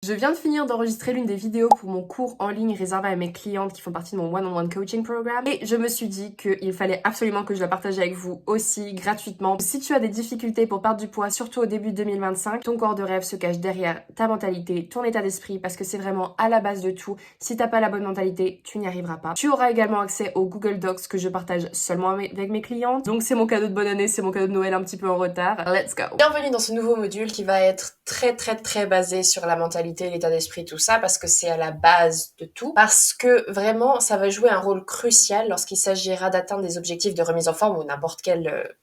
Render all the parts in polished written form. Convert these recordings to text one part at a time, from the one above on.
Je viens de finir d'enregistrer l'une des vidéos pour mon cours en ligne réservé à mes clientes qui font partie de mon one-on-one coaching programme et je me suis dit qu'il fallait absolument que je la partage avec vous aussi gratuitement. Si tu as des difficultés pour perdre du poids, surtout au début de 2025, ton corps de rêve se cache derrière ta mentalité, ton état d'esprit parce que c'est vraiment à la base de tout. Si t'as pas la bonne mentalité, tu n'y arriveras pas. Tu auras également accès au Google Docs que je partage seulement avec mes clientes. Donc c'est mon cadeau de bonne année, c'est mon cadeau de Noël un petit peu en retard. Let's go! Bienvenue dans ce nouveau module qui va être très basé sur la mentalité, l'état d'esprit, tout ça, parce que c'est à la base de tout. Parce que vraiment, ça va jouer un rôle crucial lorsqu'il s'agira d'atteindre des objectifs de remise en forme ou n'importe quel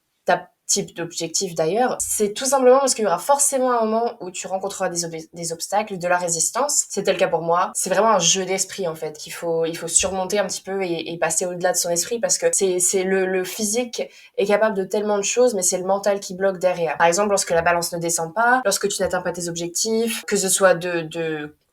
type d'objectif d'ailleurs. C'est tout simplement parce qu'il y aura forcément un moment où tu rencontreras des obstacles, de la résistance. C'était le cas pour moi. C'est vraiment un jeu d'esprit en fait qu'il faut surmonter un petit peu et passer au-delà de son esprit parce que c'est le physique est capable de tellement de choses, mais c'est le mental qui bloque derrière. Par exemple, lorsque la balance ne descend pas, lorsque tu n'atteins pas tes objectifs, que ce soit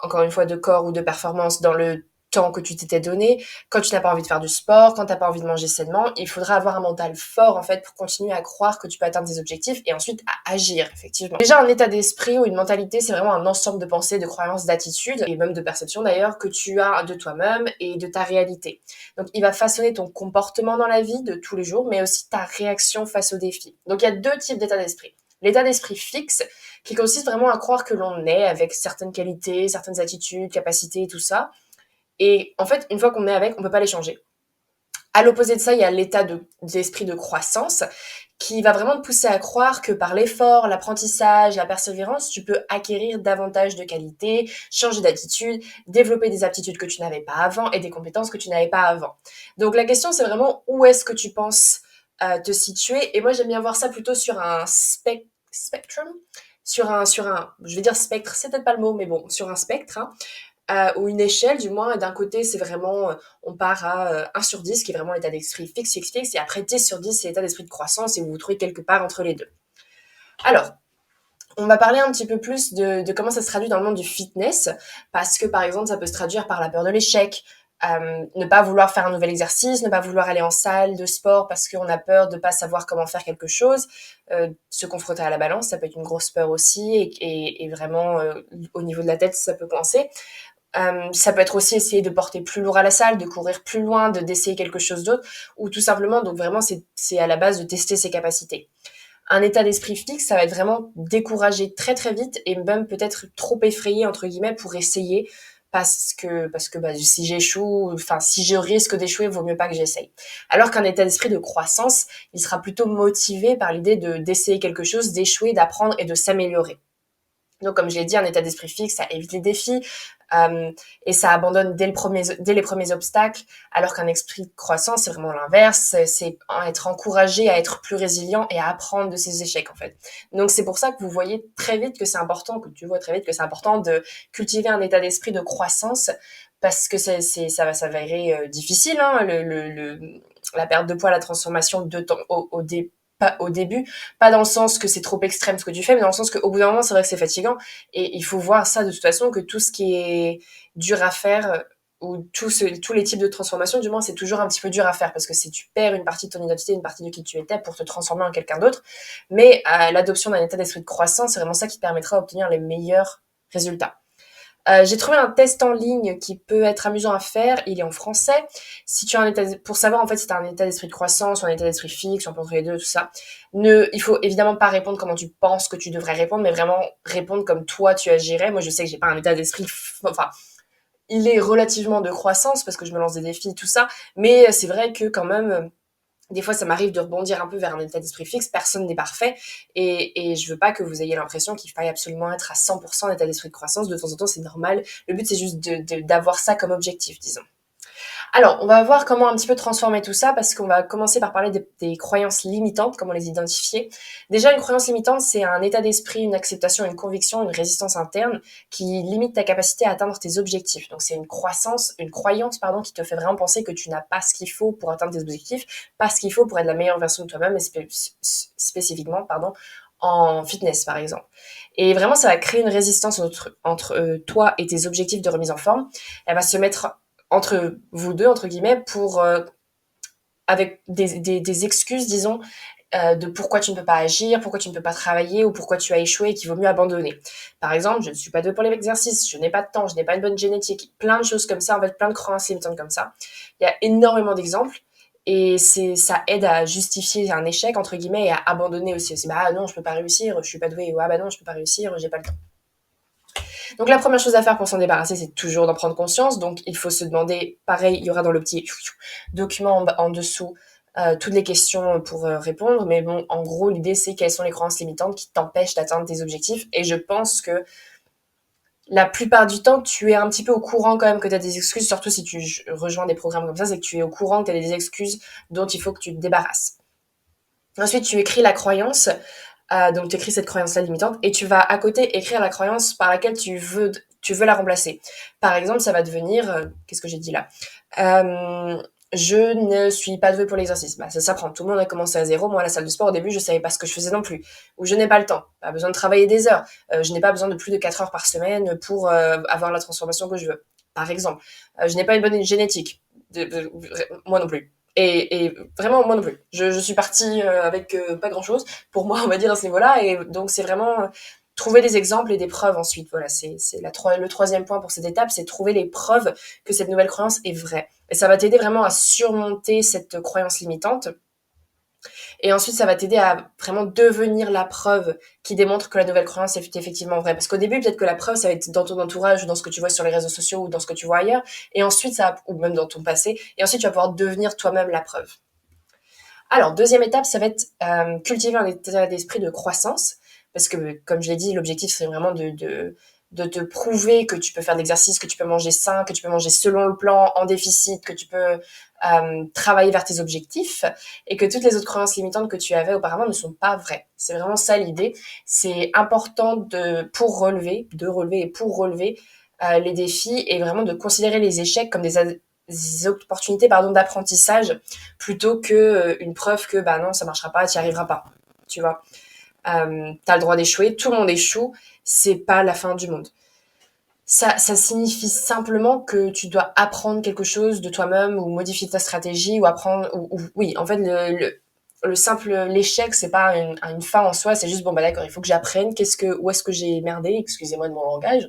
encore une fois, de corps ou de performance dans le temps que tu t'étais donné, quand tu n'as pas envie de faire du sport, quand tu n'as pas envie de manger sainement, il faudra avoir un mental fort en fait pour continuer à croire que tu peux atteindre tes objectifs et ensuite à agir effectivement. Déjà un état d'esprit ou une mentalité, c'est vraiment un ensemble de pensées, de croyances, d'attitudes et même de perceptions d'ailleurs que tu as de toi-même et de ta réalité. Donc il va façonner ton comportement dans la vie de tous les jours, mais aussi ta réaction face aux défis. Donc il y a deux types d'état d'esprit. L'état d'esprit fixe, qui consiste vraiment à croire que l'on est avec certaines qualités, certaines attitudes, capacités, tout ça. Et en fait, une fois qu'on est avec, on peut pas les changer. À l'opposé de ça, il y a l'état d'esprit de croissance qui va vraiment te pousser à croire que par l'effort, l'apprentissage, la persévérance, tu peux acquérir davantage de qualités, changer d'attitude, développer des aptitudes que tu n'avais pas avant et des compétences que tu n'avais pas avant. Donc la question, c'est vraiment où est-ce que tu penses te situer. Et moi, j'aime bien voir ça plutôt sur un spectrum, je vais dire spectre, c'est peut-être pas le mot, mais bon, sur un spectre, hein, ou une échelle du moins. D'un côté, c'est vraiment, on part à 1 sur 10, qui est vraiment l'état d'esprit fixe, et après 10 sur 10, c'est l'état d'esprit de croissance, et vous vous trouvez quelque part entre les deux. Alors, on va parler un petit peu plus de comment ça se traduit dans le monde du fitness, parce que par exemple, ça peut se traduire par la peur de l'échec, ne pas vouloir faire un nouvel exercice, ne pas vouloir aller en salle de sport parce qu'on a peur de pas savoir comment faire quelque chose, se confronter à la balance, ça peut être une grosse peur aussi, et vraiment au niveau de la tête, ça peut coincer. Ça peut être aussi essayer de porter plus lourd à la salle, de courir plus loin, d'essayer quelque chose d'autre, ou tout simplement, donc vraiment, c'est à la base de tester ses capacités. Un état d'esprit fixe, ça va être vraiment découragé très vite et même peut-être trop effrayé, entre guillemets, pour essayer parce que si j'échoue, enfin, si je risque d'échouer, vaut mieux pas que j'essaye. Alors qu'un état d'esprit de croissance, il sera plutôt motivé par l'idée d'essayer quelque chose, d'échouer, d'apprendre et de s'améliorer. Donc, comme je l'ai dit, un état d'esprit fixe, ça évite les défis et ça abandonne dès les premiers obstacles, alors qu'un esprit de croissance, c'est vraiment l'inverse, c'est être encouragé à être plus résilient et à apprendre de ses échecs, en fait. Donc, c'est pour ça que vous voyez très vite que c'est important, que tu vois très vite que c'est important de cultiver un état d'esprit de croissance, parce que ça va s'avérer difficile, hein, la perte de poids, la transformation de temps pas au début, pas dans le sens que c'est trop extrême ce que tu fais, mais dans le sens qu'au bout d'un moment, c'est vrai que c'est fatigant. Et il faut voir ça de toute façon, que tout ce qui est dur à faire, ou tous les types de transformation, du moins, c'est toujours un petit peu dur à faire, parce que c'est tu perds une partie de ton identité, une partie de qui tu étais pour te transformer en quelqu'un d'autre. Mais l'adoption d'un état d'esprit de croissance, c'est vraiment ça qui te permettra d'obtenir les meilleurs résultats. J'ai trouvé un test en ligne qui peut être amusant à faire. Il est en français. Si tu as pour savoir en fait si tu as un état d'esprit de croissance ou un état d'esprit fixe, un peu entre les deux, tout ça. Il faut évidemment pas répondre comment tu penses que tu devrais répondre, mais vraiment répondre comme toi tu agirais. Moi, je sais que j'ai pas un état d'esprit, enfin, il est relativement de croissance parce que je me lance des défis, tout ça. Mais c'est vrai que quand même, des fois, ça m'arrive de rebondir un peu vers un état d'esprit fixe. Personne n'est parfait. Et je veux pas que vous ayez l'impression qu'il faille absolument être à 100% d'état d'esprit de croissance. De temps en temps, c'est normal. Le but, c'est juste d'avoir ça comme objectif, disons. Alors, on va voir comment un petit peu transformer tout ça, parce qu'on va commencer par parler des croyances limitantes, comment les identifier. Déjà, une croyance limitante, c'est un état d'esprit, une acceptation, une conviction, une résistance interne qui limite ta capacité à atteindre tes objectifs. Donc, c'est une croyance, qui te fait vraiment penser que tu n'as pas ce qu'il faut pour atteindre tes objectifs, pas ce qu'il faut pour être la meilleure version de toi-même, et spécifiquement, en fitness, par exemple. Et vraiment, ça va créer une résistance entre toi et tes objectifs de remise en forme. Elle va se mettre entre vous deux, entre guillemets, avec des excuses, disons, de pourquoi tu ne peux pas agir, pourquoi tu ne peux pas travailler ou pourquoi tu as échoué et qu'il vaut mieux abandonner. Par exemple, je ne suis pas douée pour les exercices, je n'ai pas de temps, je n'ai pas une bonne génétique, plein de choses comme ça, en fait, plein de croyances limitantes comme ça. Il y a énormément d'exemples et ça aide à justifier un échec, entre guillemets, et à abandonner aussi. Bah ah non, je peux pas réussir, je suis pas douée, ou ah bah non, je peux pas réussir, j'ai pas le temps. Donc la première chose à faire pour s'en débarrasser, c'est toujours d'en prendre conscience. Donc il faut se demander, pareil, il y aura dans le petit document en dessous toutes les questions pour répondre. Mais bon, en gros, l'idée, c'est quelles sont les croyances limitantes qui t'empêchent d'atteindre tes objectifs. Et je pense que la plupart du temps, tu es un petit peu au courant quand même que tu as des excuses, surtout si tu rejoins des programmes comme ça, c'est que tu es au courant que tu as des excuses dont il faut que tu te débarrasses. Ensuite, tu écris la croyance. Donc, tu écris cette croyance-là limitante et tu vas à côté écrire la croyance par laquelle tu veux la remplacer. Par exemple, ça va devenir, qu'est-ce que j'ai dit là Je ne suis pas douée pour l'exercice. Bah, ça s'apprend. Tout le monde a commencé à zéro. Moi, à la salle de sport, au début, je savais pas ce que je faisais non plus. Ou je n'ai pas le temps. Pas besoin de travailler des heures. Je n'ai pas besoin de plus de 4 heures par semaine pour avoir la transformation que je veux. Par exemple, je n'ai pas une bonne génétique. Moi non plus. Et vraiment, moi non plus. Je suis partie avec pas grand-chose, pour moi, on va dire, à ce niveau-là. Et donc, c'est vraiment trouver des exemples et des preuves ensuite. Voilà, c'est le troisième point pour cette étape, c'est trouver les preuves que cette nouvelle croyance est vraie. Et ça va t'aider vraiment à surmonter cette croyance limitante. Et ensuite, ça va t'aider à vraiment devenir la preuve qui démontre que la nouvelle croyance est effectivement vraie. Parce qu'au début, peut-être que la preuve, ça va être dans ton entourage ou dans ce que tu vois sur les réseaux sociaux ou dans ce que tu vois ailleurs. Et ensuite, ou même dans ton passé. Et ensuite, tu vas pouvoir devenir toi-même la preuve. Alors, deuxième étape, ça va être cultiver un état d'esprit de croissance. Parce que, comme je l'ai dit, l'objectif, c'est vraiment de te prouver que tu peux faire de l'exercice, que tu peux manger sain, que tu peux manger selon le plan, en déficit, que tu peux travailler vers tes objectifs et que toutes les autres croyances limitantes que tu avais auparavant ne sont pas vraies. C'est vraiment ça l'idée. C'est important pour relever les défis et vraiment de considérer les échecs comme des opportunités d'apprentissage plutôt que une preuve que bah non, ça marchera pas, tu n'y arriveras pas. Tu vois, t'as le droit d'échouer, tout le monde échoue, c'est pas la fin du monde. Ça signifie simplement que tu dois apprendre quelque chose de toi-même ou modifier ta stratégie ou apprendre. Oui, en fait, l'échec, c'est pas une fin en soi, c'est juste bon bah d'accord, il faut que j'apprenne où est-ce que j'ai merdé, excusez-moi de mon langage,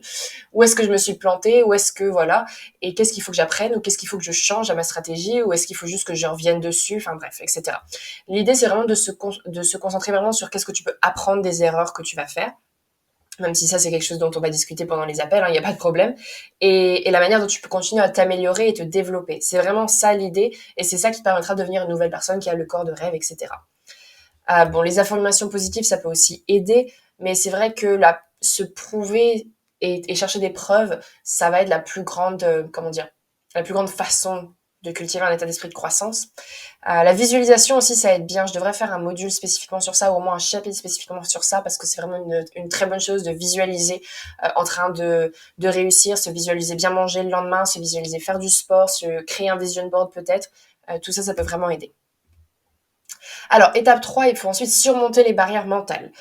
où est-ce que je me suis plantée, où est-ce que voilà, et qu'est-ce qu'il faut que j'apprenne ou qu'est-ce qu'il faut que je change à ma stratégie ou est-ce qu'il faut juste que je revienne dessus, enfin bref, etc. L'idée c'est vraiment de se concentrer vraiment sur qu'est-ce que tu peux apprendre des erreurs que tu vas faire. Même si ça, c'est quelque chose dont on va discuter pendant les appels, il n'y a pas de problème. Et la manière dont tu peux continuer à t'améliorer et te développer. C'est vraiment ça l'idée. Et c'est ça qui te permettra de devenir une nouvelle personne qui a le corps de rêve, etc. Bon, les affirmations positives, ça peut aussi aider. Mais c'est vrai que se prouver et chercher des preuves, ça va être la plus grande, la plus grande façon de cultiver un état d'esprit de croissance. La visualisation aussi, ça aide bien. Je devrais faire un module spécifiquement sur ça, ou au moins un chapitre spécifiquement sur ça, parce que c'est vraiment une très bonne chose de visualiser en train de réussir, se visualiser bien manger le lendemain, se visualiser faire du sport, se créer un vision board peut-être. Tout ça, ça peut vraiment aider. Alors, étape 3, il faut ensuite surmonter les barrières mentales.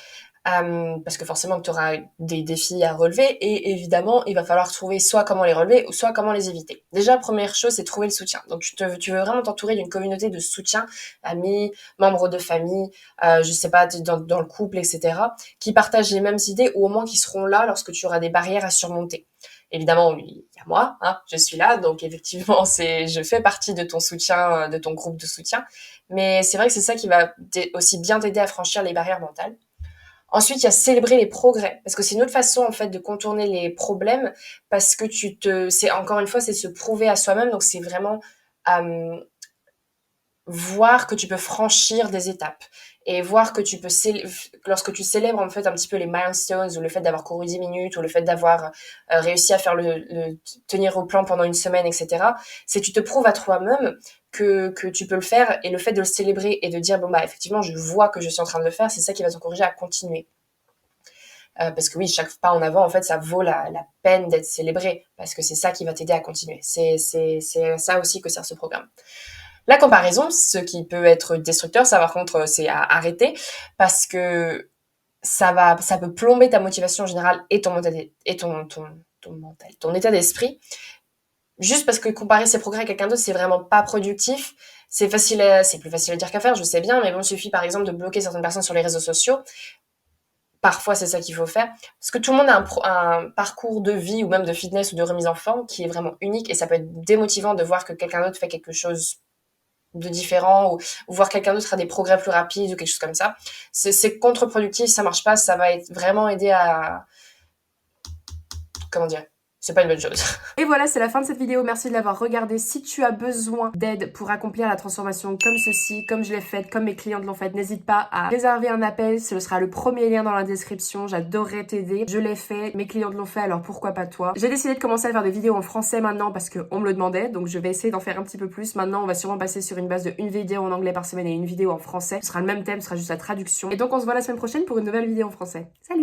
Parce que forcément, tu auras des défis à relever et évidemment, il va falloir trouver soit comment les relever ou soit comment les éviter. Déjà, première chose, c'est trouver le soutien. Donc, tu veux vraiment t'entourer d'une communauté de soutien, amis, membres de famille, je sais pas, dans le couple, etc., qui partagent les mêmes idées ou au moins qui seront là lorsque tu auras des barrières à surmonter. Évidemment, il y a moi, hein, je suis là, donc effectivement, je fais partie de ton soutien, de ton groupe de soutien. Mais c'est vrai que c'est ça qui va aussi bien t'aider à franchir les barrières mentales. Ensuite, il y a célébrer les progrès, parce que c'est une autre façon en fait de contourner les problèmes, parce que c'est encore une fois, c'est se prouver à soi-même, donc c'est vraiment voir que tu peux franchir des étapes et voir que lorsque tu célèbres en fait un petit peu les milestones ou le fait d'avoir couru 10 minutes ou le fait d'avoir réussi à faire tenir au plan pendant une semaine, etc. C'est tu te prouves à toi-même que tu peux le faire et le fait de le célébrer et de dire bon bah effectivement je vois que je suis en train de le faire, c'est ça qui va t'encourager à continuer. Parce que oui, chaque pas en avant, en fait, ça vaut la peine d'être célébré, parce que c'est ça qui va t'aider à continuer. C'est ça aussi que sert ce programme. La comparaison, ce qui peut être destructeur, ça par contre, c'est à arrêter, parce que ça peut plomber ta motivation générale et ton mental, ton état d'esprit. juste parce que comparer ses progrès à quelqu'un d'autre, c'est vraiment pas productif. C'est plus facile à dire qu'à faire, je sais bien, mais bon, il suffit par exemple de bloquer certaines personnes sur les réseaux sociaux. Parfois, c'est ça qu'il faut faire. Parce que tout le monde a un parcours de vie ou même de fitness ou de remise en forme qui est vraiment unique et ça peut être démotivant de voir que quelqu'un d'autre fait quelque chose de différent ou voir quelqu'un d'autre a des progrès plus rapides ou quelque chose comme ça. C'est contre-productif, ça marche pas, ça va être vraiment aider à... Comment dire? C'est pas une bonne chose. Et voilà, c'est la fin de cette vidéo. Merci de l'avoir regardée. Si tu as besoin d'aide pour accomplir la transformation comme ceci, comme je l'ai faite, comme mes clientes l'ont faite, n'hésite pas à réserver un appel. Ce sera le premier lien dans la description. J'adorerais t'aider. Je l'ai fait, mes clientes l'ont fait, alors pourquoi pas toi? J'ai décidé de commencer à faire des vidéos en français maintenant parce qu'on me le demandait. Donc je vais essayer d'en faire un petit peu plus. Maintenant, on va sûrement passer sur une base de une vidéo en anglais par semaine et une vidéo en français. Ce sera le même thème, ce sera juste la traduction. Et donc on se voit la semaine prochaine pour une nouvelle vidéo en français. Salut!